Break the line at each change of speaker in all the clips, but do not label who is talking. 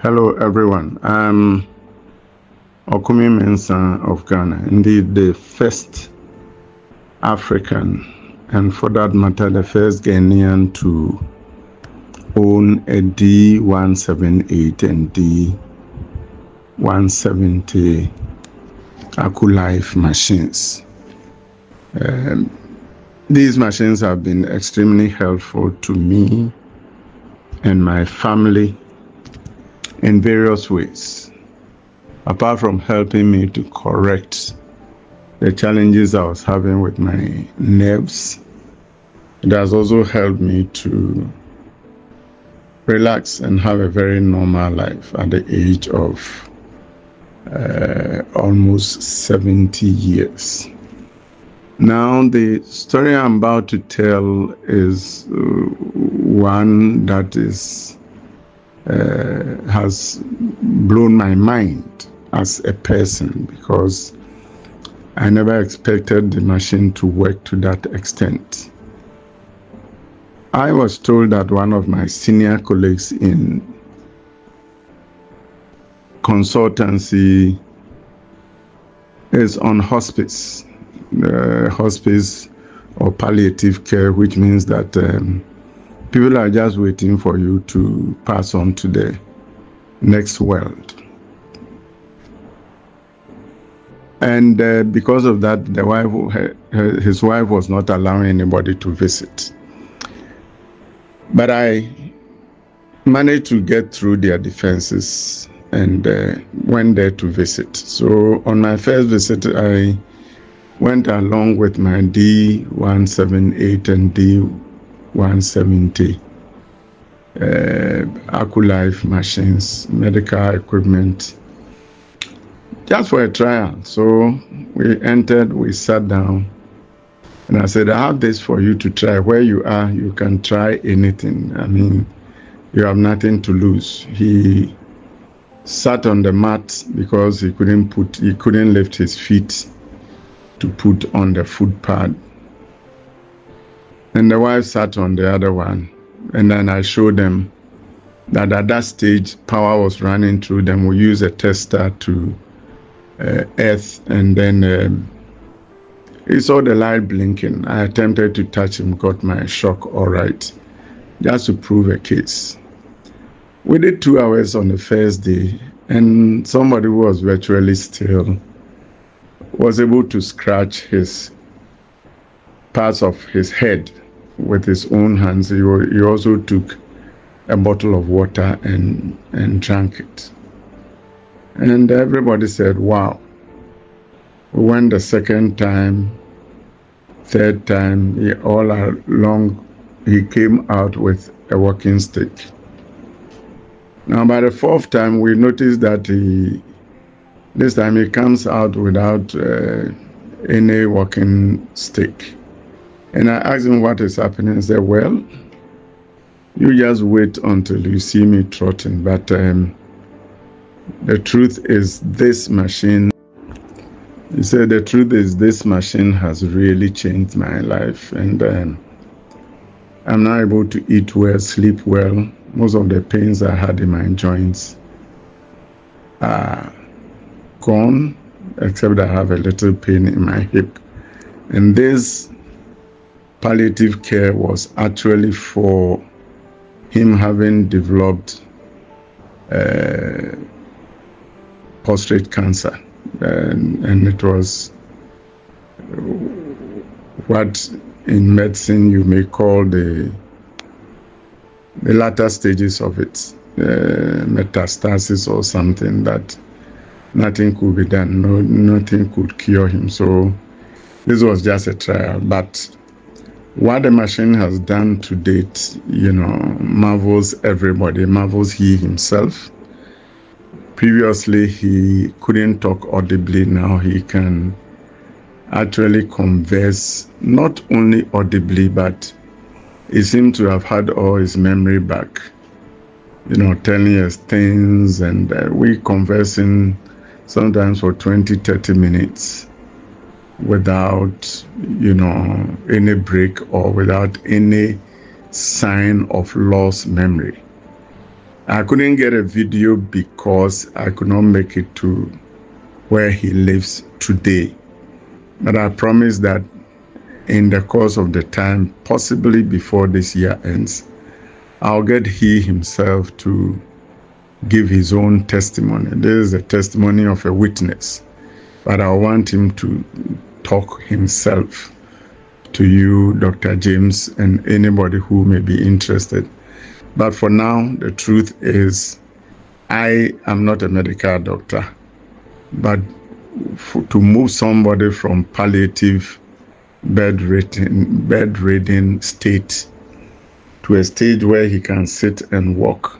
Hello, everyone. I'm Okomeng Mensah of Ghana, indeed the first African, and for that matter, the first Ghanaian to own a D178 and D170 AcuLife machines. These machines have been extremely helpful to me and my family in various ways. Apart from helping me to correct the challenges I was having with my nerves, it has also helped me to relax and have a very normal life at the age of almost 70 years. Now, the story I'm about to tell is one that has blown my mind as a person, because I never expected the machine to work to that extent. I was told that one of my senior colleagues in consultancy is on hospice, hospice or palliative care, which means that people are just waiting for you to pass on to the next world. And because of that, his wife was not allowing anybody to visit. But I managed to get through their defenses and went there to visit. So on my first visit, I went along with my D178 and D170 AcuLife machines, medical equipment, just for a trial. So we entered, we sat down, and I said, I have this for you to try. Where you are, you can try anything. I mean, you have nothing to lose. He sat on the mat because he couldn't lift his feet to put on the foot pad. And the wife sat on the other one. And then I showed them that at that stage, power was running through them. We used a tester to earth, and then he saw the light blinking. I attempted to touch him, got my shock all right, just to prove a case. We did 2 hours on the first day, and somebody who was virtually still was able to scratch his parts of his head with his own hands. He also took a bottle of water and drank it. And everybody said, wow. We went the second time, third time, all along, he came out with a walking stick. Now, by the fourth time, we noticed that this time he comes out without any walking stick. And I asked him what is happening. He said, well, you just wait until you see me trotting. But the truth is this machine, he said, the truth is this machine has really changed my life. And I'm now able to eat well, sleep well. Most of the pains I had in my joints are gone, except I have a little pain in my hip. And this palliative care was actually for him having developed prostate cancer, and it was what in medicine you may call the latter stages of it, metastasis or something, that nothing could be done, nothing could cure him. So this was just a trial. But what the machine has done to date, marvels everybody, marvels he himself. Previously, he couldn't talk audibly. Now he can actually converse, not only audibly, but he seemed to have had all his memory back, telling us things, and we conversing sometimes for 20, 30 minutes without, any break or without any sign of lost memory. I couldn't get a video because I could not make it to where he lives today. But I promise that in the course of the time, possibly before this year ends, I'll get he himself to give his own testimony. This is a testimony of a witness, but I want him to talk himself to you, Dr. James, and anybody who may be interested. But for now, the truth is, I am not a medical doctor, but to move somebody from palliative bedridden state to a stage where he can sit and walk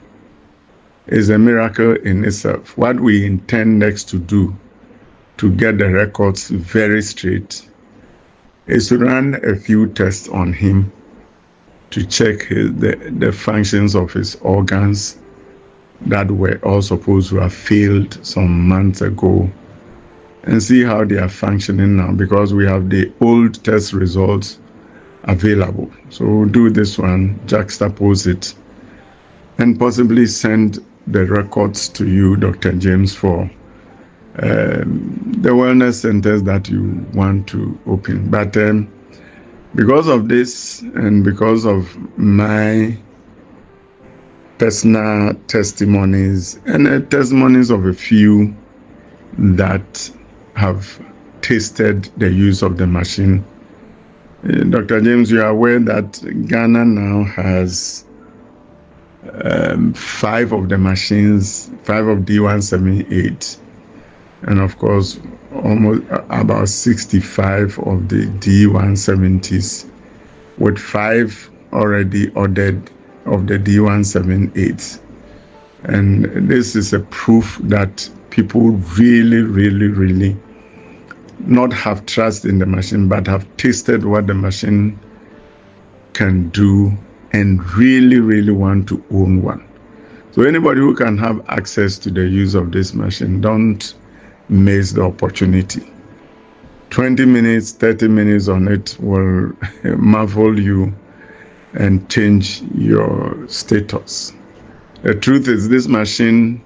is a miracle in itself. What we intend next to do to get the records very straight is to run a few tests on him to check the functions of his organs that were all supposed to have failed some months ago, and see how they are functioning now, because we have the old test results available. So we'll do this one, juxtapose it, and possibly send the records to you, Dr. James, for the wellness centers that you want to open. But because of this, and because of my personal testimonies and testimonies of a few that have tasted the use of the machine, Dr. James, you are aware that Ghana now has 5 of the machines, 5 of D178, and of course almost about 65 of the D170s, with 5 already ordered of the D178. And this is a proof that people really not have trust in the machine, but have tasted what the machine can do and really want to own one. So anybody who can have access to the use of this machine, don't miss the opportunity. 20 minutes, 30 minutes on it will marvel you and change your status. The truth is, this machine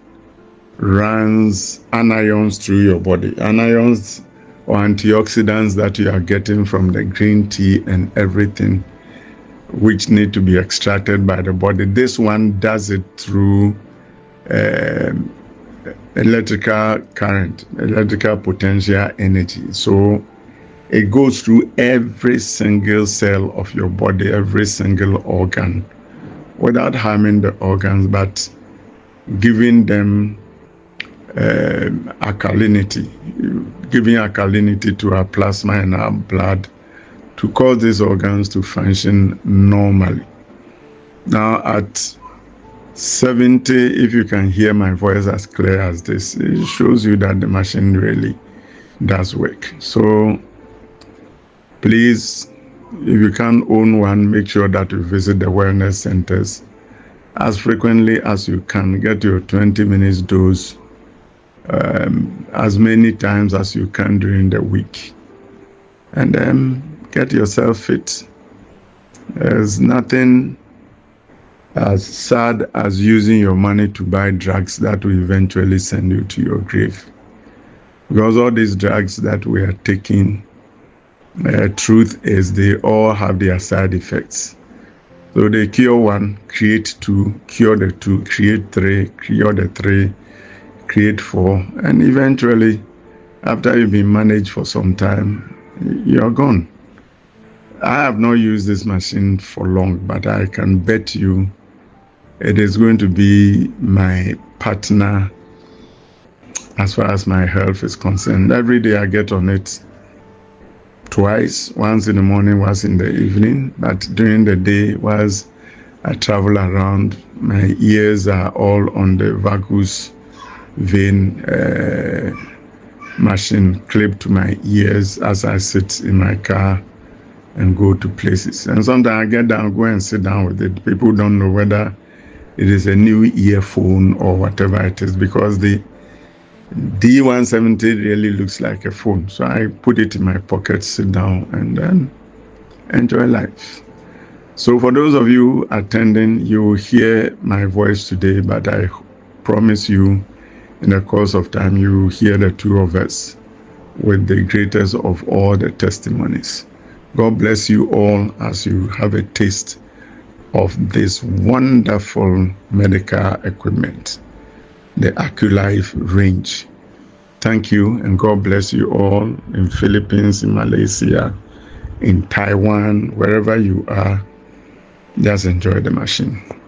runs anions through your body, anions or antioxidants that you are getting from the green tea and everything, which need to be extracted by the body. This one does it through electrical current, electrical potential energy. So it goes through every single cell of your body, every single organ, without harming the organs, but giving them alkalinity, giving alkalinity to our plasma and our blood to cause these organs to function normally. Now at 70, if you can hear my voice as clear as this, it shows you that the machine really does work. So please, if you can own one, make sure that you visit the wellness centers as frequently as you can. Get your 20 minutes dose as many times as you can during the week, and get yourself fit. There's nothing as sad as using your money to buy drugs that will eventually send you to your grave, because all these drugs that we are taking, truth is they all have their side effects. So they cure 1, create 2, cure the 2, create 3, cure the 3, create 4, and eventually, after you've been managed for some time, you're gone. I have not used this machine for long, but I can bet you it is going to be my partner as far as my health is concerned. Every day I get on it twice, once in the morning, once in the evening, but during the day, whilst I travel around, my ears are all on the vagus vein machine clipped to my ears as I sit in my car and go to places. And sometimes I get down, go and sit down with it. People don't know whether it is a new earphone or whatever it is, because the D170 really looks like a phone. So I put it in my pocket, sit down, and then enjoy life. So for those of you attending, you will hear my voice today, but I promise you in the course of time, you will hear the two of us with the greatest of all the testimonies. God bless you all as you have a taste of this wonderful medical equipment, the AcuLife range. Thank you, and God bless you all in Philippines, in Malaysia, in Taiwan, wherever you are. Just enjoy the machine.